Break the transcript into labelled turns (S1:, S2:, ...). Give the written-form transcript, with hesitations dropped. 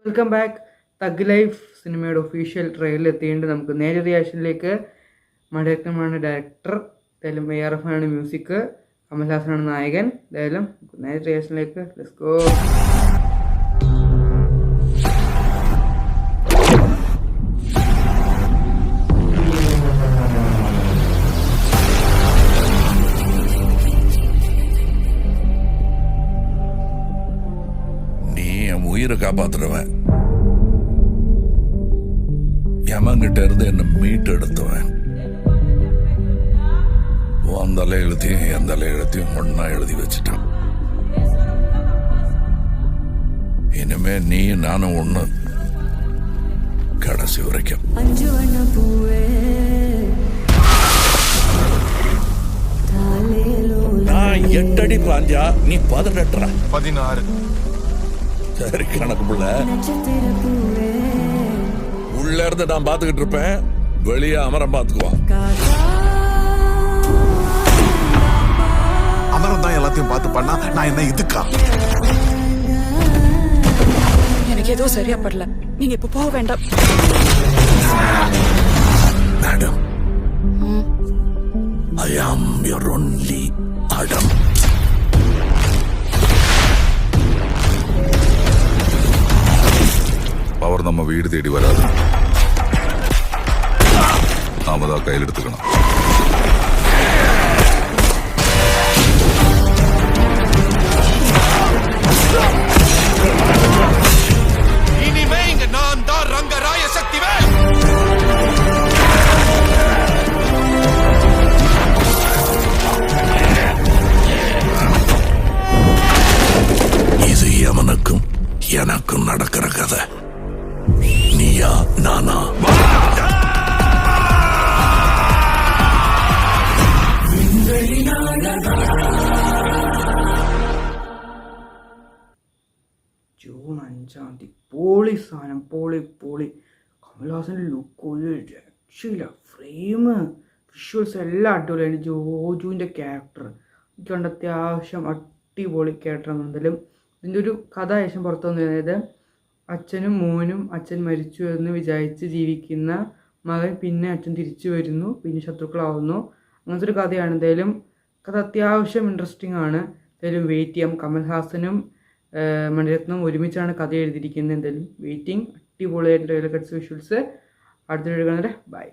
S1: Welcome back. Thug life സിനിമയുടെ official trailer എത്തിയിട്ട് നമുക്ക് നേരെ റിയാക്ഷനിലേക്ക്. മണിരത്നമാണ് ഡയറക്ടർ, എന്തായാലും ARF ആണ് മ്യൂസിക്, കമൽഹാസനാണ് നായകൻ. എന്തായാലും നേരെ റിയാക്ഷനിലേക്ക്. Let's go.
S2: உயிரை காப்பாத்துறவன், யமங்கிட்ட இருந்து என்ன மீட்டு எடுத்தவன். உன் தலை எழுத்தையும் என் தலை எழுத்தையும் ஒன்னா எழுதி வச்சுட்டான். இனிமே நீயும் நானும் ஒண்ணு, கடைசி வரைக்கும். நான் 8 அடி பாஞ்சா நீ 18.
S3: 16.
S2: சரி கணக்கு புள்ள. உள்ள இருந்து நான் பாத்துக்கிட்டு இருப்பேன், வெளியே அமரம் பாத்துக்குவான்.
S3: அமரம் தான் எல்லாத்தையும் பார்த்து பண்ணா நான் என்ன இதுக்கா?
S4: எனக்கு ஏதோ சரியா படல, நீங்க இப்ப போக வேண்டாம்.
S2: Madam, I am your only அடம்.
S5: பவர் நம்ம வீடு தேடி வராது, நாம தான் கையில் எடுத்துக்கணும்.
S3: இனிமே இங்க நான் தான் ரங்கராய சக்திவேல்.
S2: இது எவனுக்கும் எனக்கும் நடக்கிற கதை. நீயா நானா?
S1: ജൂൺ 5 പോളി സാധനം, പോളി. കമൽഹാസൻ്റെ ലുക്ക് ഒരു രക്ഷയില്ല. ഫ്രെയിം, വിഷ്വൽസ് എല്ലാം അടിപൊളിയാണ്. ജോജുവിൻ്റെ ക്യാരക്ടർ കണ്ട അത്യാവശ്യം അടിപൊളി ക്യാരക്ടറാണ്. എന്തായാലും ഇതിൻ്റെ ഒരു കഥ ശേഷം പുറത്തു വന്നു. അതായത് അച്ഛനും മോനും, അച്ഛൻ മരിച്ചു എന്ന് വിചാരിച്ച് ജീവിക്കുന്ന മകൻ, പിന്നെ അച്ഛൻ തിരിച്ചു വരുന്നു, പിന്നെ ശത്രുക്കളാവുന്നു. അങ്ങനത്തെ ഒരു കഥയാണ്. എന്തായാലും കഥ അത്യാവശ്യം ഇൻട്രസ്റ്റിംഗ് ആണ്. എന്തായാലും വെയിറ്റ് ചെയ്യാം. കമൽഹാസനും മണിരത്നവും ഒരുമിച്ചാണ് കഥ എഴുതിയിരിക്കുന്നത്. എന്തായാലും വെയിറ്റിംഗ്. അടിപൊളിയായിട്ട് ട്രെയിലർ കട്ട്സ്, വിഷ്വൽസ്. അടുത്ത വീഡിയോ കാണുന്നവരെ ബൈ.